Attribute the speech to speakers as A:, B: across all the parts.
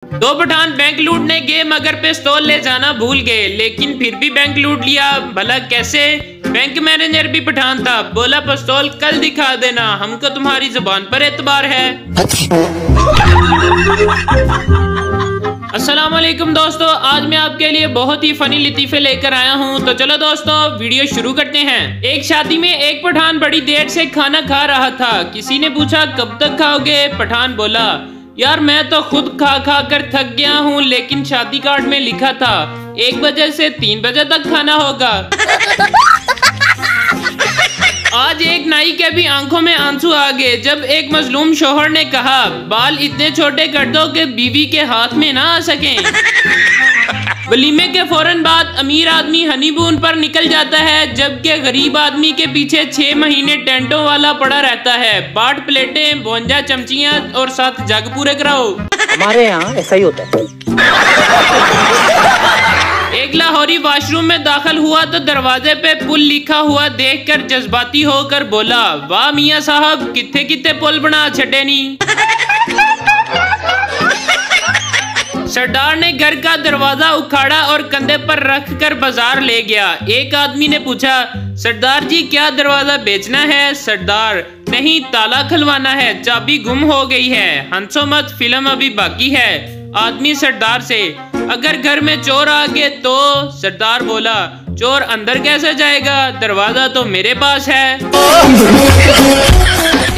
A: दो पठान बैंक लूटने गए मगर पिस्तौल ले जाना भूल गए, लेकिन फिर भी बैंक लूट लिया। भला कैसे? बैंक मैनेजर भी पठान था, बोला पिस्तौल कल दिखा देना, हमको तुम्हारी जुबान पर एतबार है। अस्सलाम वालेकुम दोस्तों, आज मैं आपके लिए बहुत ही फनी लतीफे लेकर आया हूँ। तो चलो दोस्तों वीडियो शुरू करते हैं। एक शादी में एक पठान बड़ी देर से खाना खा रहा था। किसी ने पूछा कब तक खाओगे? पठान बोला यार मैं तो खुद खा खा कर थक गया हूँ, लेकिन शादी कार्ड में लिखा था 1 बजे से 3 बजे तक खाना होगा। आज एक नाई के भी आंखों में आंसू आ गए जब एक मजलूम शोहर ने कहा बाल इतने छोटे कर दो कि बीवी के हाथ में ना आ सकें। वलीमे के फौरन बाद अमीर आदमी हनीमून पर निकल जाता है, जबकि गरीब आदमी के पीछे 6 महीने टेंटों वाला पड़ा रहता है। 62 प्लेटें, 52 चमचियां और 7 जग पूरे कराओ।
B: हमारे यहाँ ऐसा ही होता है।
A: एक लाहौरी वॉशरूम में दाखिल हुआ तो दरवाजे पे पुल लिखा हुआ देखकर जज्बाती होकर बोला वाह मियाँ साहब कितने कितने पुल बना छड़े नी। सरदार ने घर का दरवाजा उखाड़ा और कंधे पर रख कर बाजार ले गया। एक आदमी ने पूछा सरदार जी क्या दरवाजा बेचना है? सरदार नहीं ताला खुलवाना है, चाबी गुम हो गई है। हंसो मत, फिल्म अभी बाकी है। आदमी सरदार से अगर घर में चोर आ गए तो? सरदार बोला चोर अंदर कैसे जाएगा, दरवाजा तो मेरे पास है।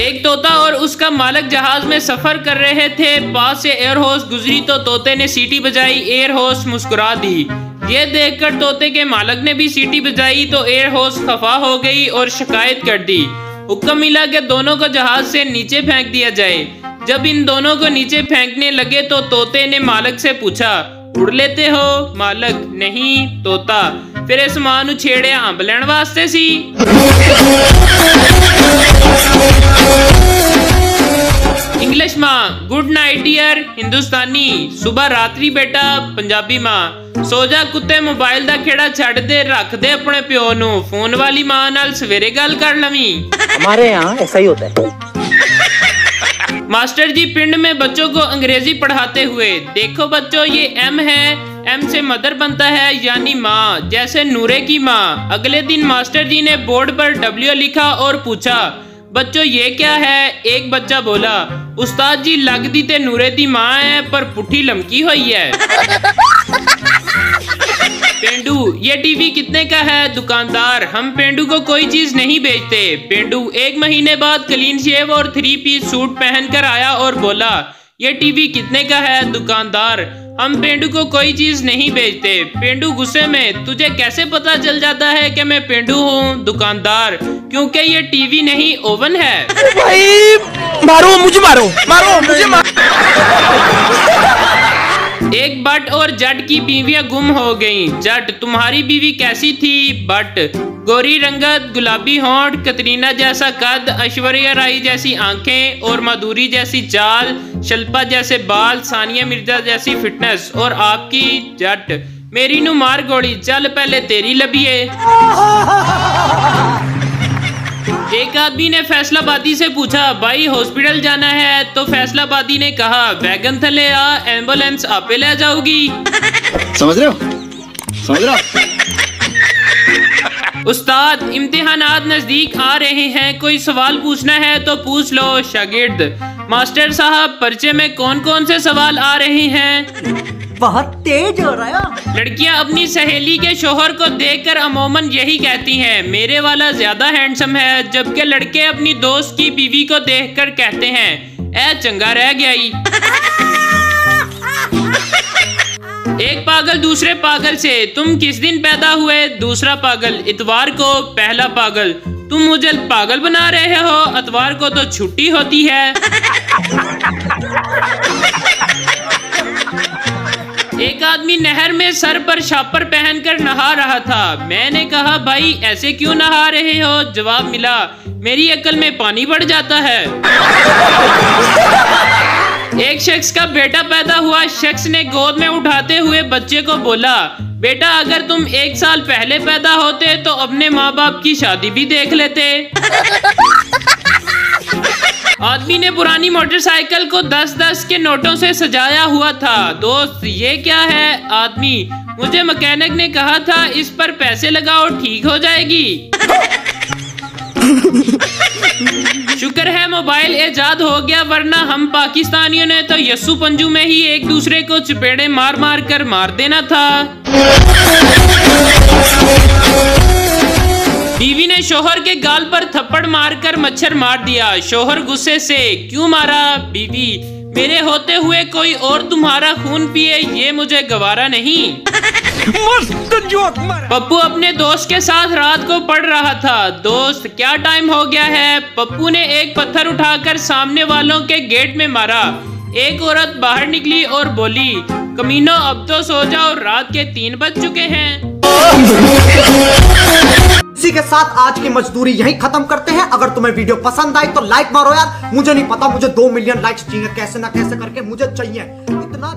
A: एक तोता और उसका मालिक जहाज में सफर कर रहे थे। पास से एयर होस्ट गुजरी तो तोते ने सीटी बजाई, एयर होस्ट मुस्कुरा दी। ये देखकर तोते के मालिक ने भी सीटी बजाई तो एयर होस्ट खफा हो गई और शिकायत कर दी। हुक्म मिला कि दोनों को जहाज से नीचे फेंक दिया जाए। जब इन दोनों को नीचे फेंकने लगे तो तोते ने मालिक से पूछा उड़ लेते हो? मालिक नहीं। तोता फिर आसमान उछेड़े अंब लैण वास्ते सी। इंग्लिश माँ गुड नाइट डियर, हिंदुस्तानी सुबह रात्रि बेटा, पंजाबी माँ सो जा कुत्ते मोबाइल दा खेड़ा छड़ दे, रख दे अपने प्यो नू, फोन वाली माँ नाल सवेरे गल कर लवी।
B: हमारे यहाँ ऐसा ही होता है।
A: मास्टर जी पिंड में बच्चों को अंग्रेजी पढ़ाते हुए देखो बच्चों ये एम है, एम से मदर बनता है यानी माँ, जैसे नूरे की माँ। अगले दिन मास्टर जी ने बोर्ड पर W लिखा और पूछा बच्चों ये क्या है? एक बच्चा बोला उस्ताद जी लगदी ते नूरे दी माँ है पर पुट्ठी लमकी हुई है। पेंडू ये टीवी कितने का है? दुकानदार हम पेंडू को कोई चीज नहीं बेचते। पेंडू 1 महीने बाद क्लीन शेव और 3 पीस सूट पहनकर आया और बोला ये टीवी कितने का है? दुकानदार हम पेंडू को कोई चीज नहीं बेचते। पेंडू गुस्से में तुझे कैसे पता चल जाता है कि मैं पेंडू हूँ? दुकानदार क्योंकि ये टीवी नहीं ओवन है।
B: भाई मारो मुझे, मारो मुझे
A: एक बट और जट की बीवियां गुम हो गईं। जट तुम्हारी बीवी कैसी थी? बट गोरी रंगत, गुलाबी होंठ, कतरीना जैसा कद, ऐश्वर्या राय जैसी आंखें और माधुरी जैसी चाल, शिल्पा जैसे बाल, सानिया मिर्जा जैसी फिटनेस। और आपकी? जट मेरी नु मार गोली, चल पहले तेरी लबिए। एक आदमी ने फैसलाबादी से पूछा भाई हॉस्पिटल जाना है? तो फैसलाबादी ने कहा वैगन थले आ, एम्बुलेंस आपे ले जाओगी।
C: समझ रहे हो?
A: उस्ताद इम्तिहानात नजदीक आ रहे हैं, कोई सवाल पूछना है तो पूछ लो। शागिर्द मास्टर साहब पर्चे में कौन कौन से सवाल आ रहे हैं?
B: बहुत तेज हो रहा है।
A: लड़कियां अपनी सहेली के शोहर को देखकर अमूमन यही कहती हैं मेरे वाला ज्यादा हैंडसम है, जबकि लड़के अपनी दोस्त की बीवी को देखकर कहते हैं ए चंगा रह गया ही। एक पागल दूसरे पागल से तुम किस दिन पैदा हुए? दूसरा पागल इतवार को। पहला पागल तुम मुझे पागल बना रहे हो, इतवार को तो छुट्टी होती है। एक आदमी नहर में सर पर शापर पहनकर नहा रहा था। मैंने कहा भाई ऐसे क्यों नहा रहे हो? जवाब मिला मेरी अक्ल में पानी बढ़ जाता है। एक शख्स का बेटा पैदा हुआ। शख्स ने गोद में उठाते हुए बच्चे को बोला बेटा अगर तुम 1 साल पहले पैदा होते तो अपने माँ बाप की शादी भी देख लेते। आदमी ने पुरानी मोटरसाइकिल को 10-10 के नोटों से सजाया हुआ था। दोस्त ये क्या है? आदमी, मुझे मैकेनिक ने कहा था इस पर पैसे लगाओ ठीक हो जाएगी। शुक्र है मोबाइल इजाद हो गया, वरना हम पाकिस्तानियों ने तो यस्सू पंजू में ही एक दूसरे को चपेड़े मार मार कर मार देना था। बीवी ने शोहर के गाल पर थप्पड़ मारकर मच्छर मार दिया। शोहर गुस्से से, क्यों मारा? बीवी, मेरे होते हुए कोई और तुम्हारा खून पिए ये मुझे गवारा नहीं।
B: मस्त जोक मारा।
A: पप्पू अपने दोस्त के साथ रात को पढ़ रहा था। दोस्त क्या टाइम हो गया है? पप्पू ने एक पत्थर उठाकर सामने वालों के गेट में मारा। एक औरत बाहर निकली और बोली, कमीनो अब तो सो जाओ, रात के 3 बज चुके हैं।
D: इसी के साथ आज की मजदूरी यहीं खत्म करते हैं। अगर तुम्हें वीडियो पसंद आई तो लाइक मारो यार। मुझे नहीं पता, मुझे 2 मिलियन लाइक्स चाहिए, कैसे ना कैसे करके मुझे चाहिए। इतना